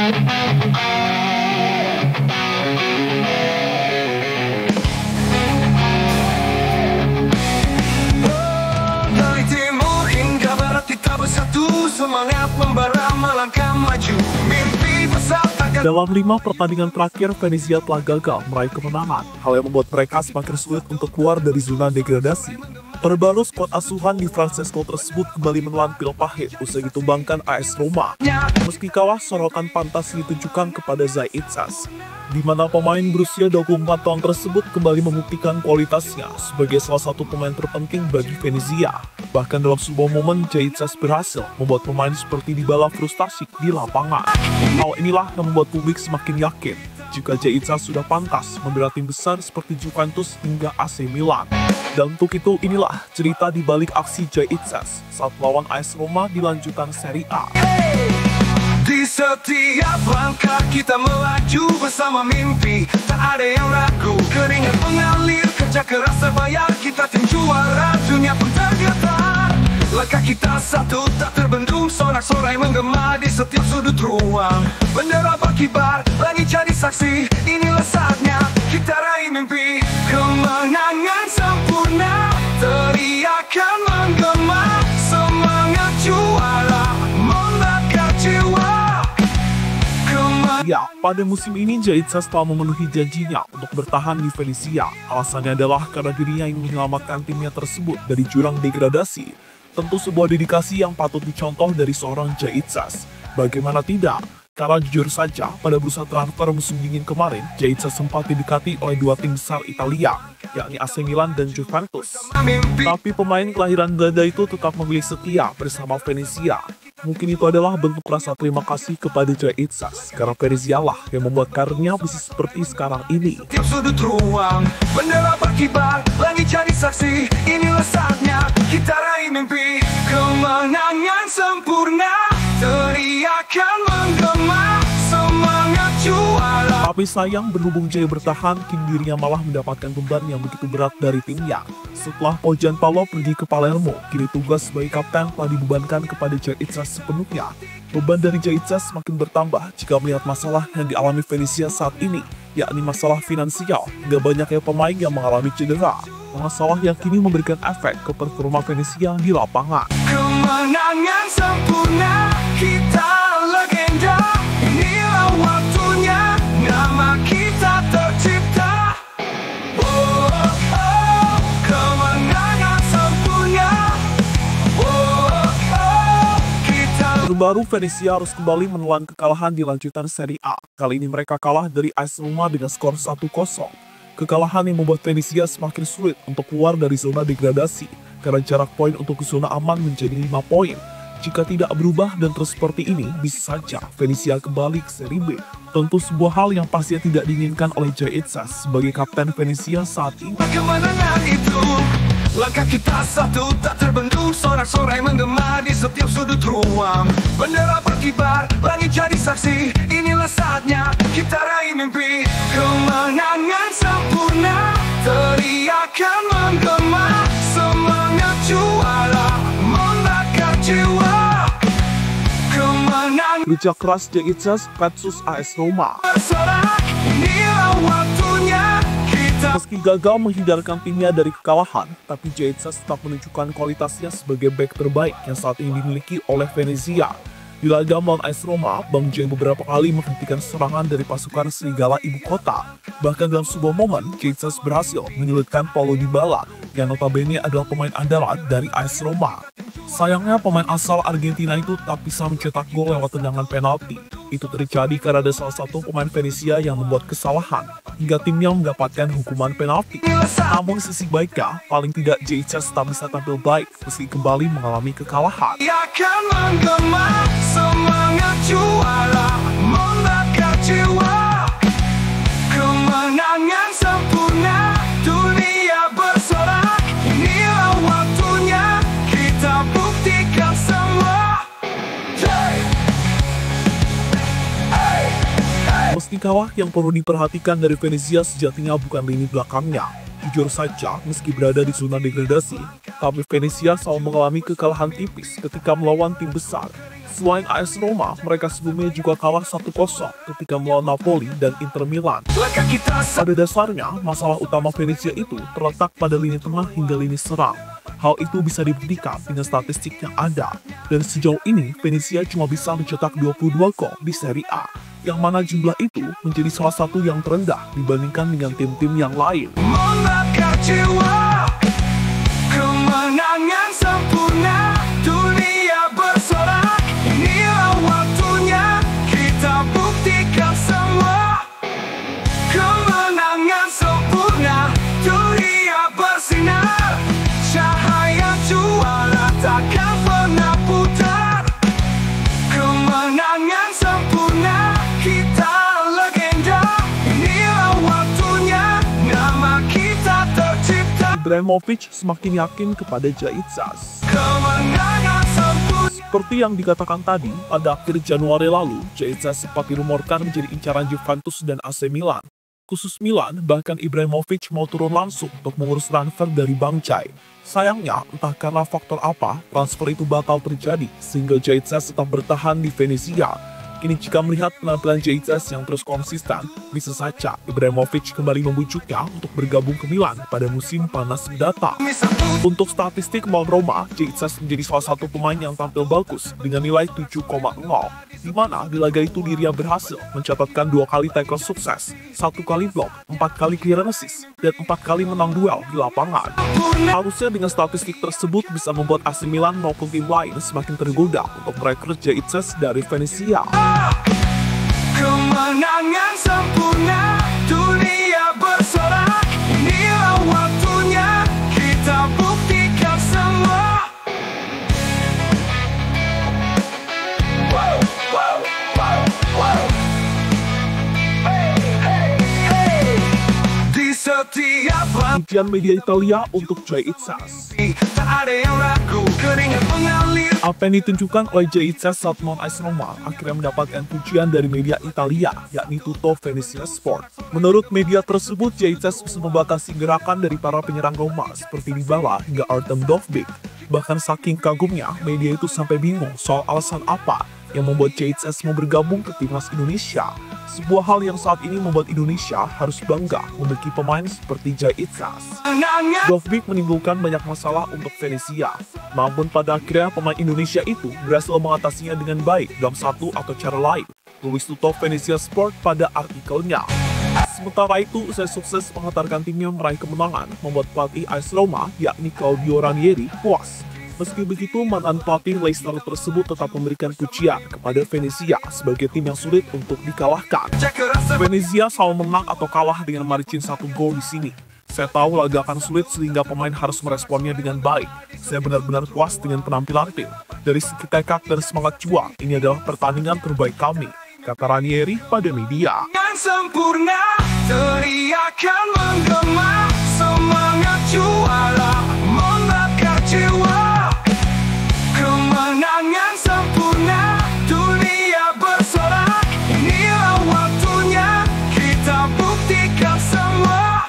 Dari timur hingga barat kita bersatu, semangat membara melangkah maju, mimpi besar takkan. Dalam 5 pertandingan terakhir, Venezia telah gagal meraih kemenangan, hal yang membuat mereka semakin sulit untuk keluar dari zona degradasi. Terbaru skuad asuhan di Francesco tersebut kembali menelan pil pahit usai ditumbangkan AS Roma. Meski kalah, sorotan pantas ditujukan kepada Zaitsas, di mana pemain berusia 24 tahun tersebut kembali membuktikan kualitasnya sebagai salah satu pemain terpenting bagi Venezia. Bahkan dalam sebuah momen, Zaitsas berhasil membuat pemain seperti Dybala frustasi di lapangan. Hal inilah yang membuat publik semakin yakin jika Zaitsas sudah pantas membela tim besar seperti Juventus hingga AC Milan. Dan untuk itu, inilah cerita di balik aksi Zaitsas saat melawan AS Roma di lanjutan Serie A. Di setiap langkah kita melaju bersama mimpi, tak ada yang ragu, keringat mengalir, kerja keras terbayar, kita tim juara, dunia pun tergetar. Langkah kita satu tak terbendung, sorak-sorai menggema di setiap sudut ruang. Bendera berkibar, langit jadi saksi, inilah saatnya kita raih mimpi. Kemenangan sempurna, teriakan menggema, semangat juara membakar jiwa. Ya, pada musim ini Zaitsas telah memenuhi janjinya untuk bertahan di Venezia. Alasannya adalah karena dirinya ingin menyelamatkan timnya tersebut dari jurang degradasi. Tentu sebuah dedikasi yang patut dicontoh dari seorang Zaitsas. Bagaimana tidak? Karena jujur saja, pada bursa transfer musim dingin kemarin, Zaitsas sempat didekati oleh 2 tim besar Italia, yakni AC Milan dan Juventus. Tapi pemain kelahiran Belanda itu tetap memilih setia bersama Venezia. Mungkin itu adalah bentuk rasa terima kasih kepada Zaitsas, karena Venezia lah yang membuat karirnya bisa seperti sekarang ini. Tiap sudut ruang, bendera berkibar, langit jadi saksi, inilah saatnya kita raih mimpi. Kemenangan sempurna, teriakan menggema, semangat juara. Tapi sayang, berhubung Jaya bertahan, kini dirinya malah mendapatkan beban yang begitu berat dari timnya. Setelah Pau Gianpaolo pergi ke Palermo, kini tugas sebagai kapten telah dibebankan kepada Zaitsas sepenuhnya. Beban dari Zaitsas semakin bertambah jika melihat masalah yang dialami Venezia saat ini, yakni masalah finansial, hingga banyaknya pemain yang mengalami cedera. Masalah yang kini memberikan efek ke performa Venezia di lapangan. Kemenangan sempurna, kita legenda, inilah waktunya, nama kita tercipta. Oh, oh, oh, kemenangan sempurna. Oh, oh, kita. Terbaru, Venezia harus kembali menelan kekalahan di lanjutan Serie A. Kali ini mereka kalah dari AS Roma dengan skor 1-0. Kekalahan yang membuat Venezia semakin sulit untuk keluar dari zona degradasi, karena jarak poin untuk ke zona aman menjadi 5 poin. Jika tidak berubah dan terus seperti ini, bisa saja Venezia kembali ke Serie B. Tentu sebuah hal yang pastinya tidak diinginkan oleh Zaitsas sebagai kapten Venezia saat ini. Kemenangan itu, langkah kita satu tak terbendung, sorak-sorai menggema di setiap sudut ruang. Bendera berkibar, langit jadi saksi, inilah saatnya kita raih mimpi. Kemenangan sempurna, teriakan menggema, semangat juara membakar jiwa. Kemenangan Kerja keras Zaitsas versus AS Roma. bersorak, inilah waktunya kita. Meski gagal menghindarkan timnya dari kekalahan, tapi Zaitsas tetap menunjukkan kualitasnya sebagai bek terbaik yang saat ini dimiliki oleh Venezia. Di laga melawan AS Roma, Bang Jay beberapa kali menghentikan serangan dari pasukan Serigala Ibu Kota. Bahkan dalam sebuah momen, Zaitsas berhasil menyulitkan Paulo Dybala, yang notabene adalah pemain andalan dari AS Roma. Sayangnya, pemain asal Argentina itu tak bisa mencetak gol lewat tendangan penalti. Itu terjadi karena ada salah satu pemain Venezia yang membuat kesalahan, hingga timnya mendapatkan hukuman penalti. Namun sisi baiknya, paling tidak Zaitsas tak bisa tampil baik meski kembali mengalami kekalahan. Akan menggema, semangat juara membakar jiwa. Kemenangan sempurna, dunia bersorak, inilah waktunya kita buktikan semua. Meski kalah, yang perlu diperhatikan dari Venezia sejatinya bukan lini belakangnya. Jujur saja, meski berada di zona degradasi, tapi Venezia selalu mengalami kekalahan tipis ketika melawan tim besar. Selain AS Roma, mereka sebelumnya juga kalah 1-0 ketika melawan Napoli dan Inter Milan. Pada dasarnya, masalah utama Venezia itu terletak pada lini tengah hingga lini serang. Hal itu bisa dibuktikan dengan statistik yang ada. Dan sejauh ini, Venezia cuma bisa mencetak 22 gol di Serie A, yang mana jumlah itu menjadi salah satu yang terendah dibandingkan dengan tim-tim yang lain. Kemenangan sempurna, dunia bersorak. Inilah waktunya kita buktikan semua. Kemenangan sempurna, dunia bersinar. Cahaya juara takkan pernah putar. Kemenangan sempurna, kita legenda. Inilah waktunya, nama kita tercipta. Ibrahimovic semakin yakin kepada Jaitsas. Kemenangan sempurna. Seperti yang dikatakan tadi, pada akhir Januari lalu, Jaitsas sempat dirumorkan menjadi incaran Juventus dan AC Milan. Khusus Milan, bahkan Ibrahimovic mau turun langsung untuk mengurus transfer dari Bangcai. Sayangnya, entah karena faktor apa, transfer itu batal terjadi, sehingga Jaitsas tetap bertahan di Venezia. Kini jika melihat penampilan Jaitsas yang terus konsisten, bisa saja Ibrahimovic kembali membujuknya untuk bergabung ke Milan pada musim panas mendatang. Untuk statistik melawan Roma, Jaitsas menjadi salah satu pemain yang tampil bagus dengan nilai 7,0, di mana di laga itu dirinya berhasil mencatatkan 2 kali tackle sukses, 1 kali blok, 4 kali clearance assist, dan 4 kali menang duel di lapangan. Harusnya dengan statistik tersebut bisa membuat AC Milan maupun tim lain semakin tergoda untuk merekrut Jaitsas dari Venezia. Kemenangan sempurna, dunia bersorak. Inilah waktunya kita buktikan semua. Wow, wow, wow, wow. Hey, hey, hey. Di setiap Pujian media Italia untuk Jaitsas. tak ada yang ragu, keringat mengalir. Apa yang ditunjukkan oleh Jaitsas saat melawan AS Roma akhirnya mendapatkan pujian dari media Italia, yakni Tutto Venezia Sport. Menurut media tersebut, Jaitsas bisa membatasi gerakan dari para penyerang Roma seperti Dybala hingga Artem Dovbyk. Bahkan saking kagumnya, media itu sampai bingung soal alasan apa yang membuat Jaitsas mau bergabung ke timnas Indonesia. Sebuah hal yang saat ini membuat Indonesia harus bangga memiliki pemain seperti Jaitsas. Dovbyk menimbulkan banyak masalah untuk Venezia, namun pada akhirnya pemain Indonesia itu berhasil mengatasinya dengan baik dalam satu atau cara lain, tulis Tutto Venezia Sport pada artikelnya. Sementara itu, usai sukses mengantarkan timnya meraih kemenangan, membuat pelatih AS Roma, yakni Claudio Ranieri, puas. Meski begitu, mantan pelatih Leicester tersebut tetap memberikan pujian kepada Venezia sebagai tim yang sulit untuk dikalahkan. Venezia selalu menang atau kalah dengan margin 1 gol di sini. Saya tahu laga akan sulit sehingga pemain harus meresponnya dengan baik. Saya benar-benar puas dengan penampilan tim. Dari segi tekad dan semangat juang, ini adalah pertandingan terbaik kami, kata Ranieri pada media. Sempurna, teriakan menggema, semangat juara membakar jiwa. Kemenangan sempurna, dunia bersorak. Inilah waktunya kita buktikan semua.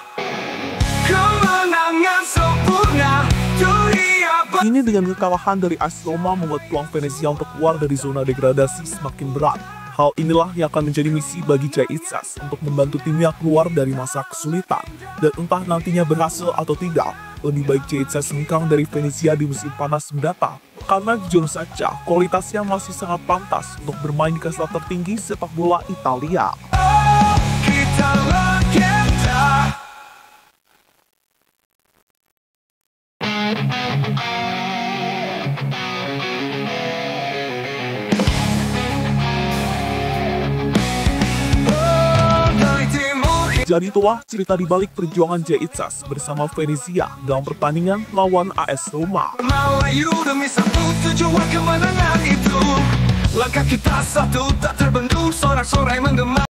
Kemenangan sempurna, dunia bersorak. Ini dengan kekalahan dari AS Roma membuat peluang Venezia untuk keluar dari zona degradasi semakin berat. Hal inilah yang akan menjadi misi bagi Jaitsas untuk membantu timnya keluar dari masa kesulitan. Dan entah nantinya berhasil atau tidak, lebih baik Jaitsas hengkang dari Venezia di musim panas mendatang. Karena jujur saja, kualitasnya masih sangat pantas untuk bermain di kasta tertinggi sepak bola Italia. Kita legenda. Jadi itulah cerita di balik perjuangan Jaitsas bersama Venezia dalam pertandingan lawan AS Roma. Melayu demi satu tujuan kemenangan itu. Langkah kita satu tak terbendung, sorak-sorai menggema.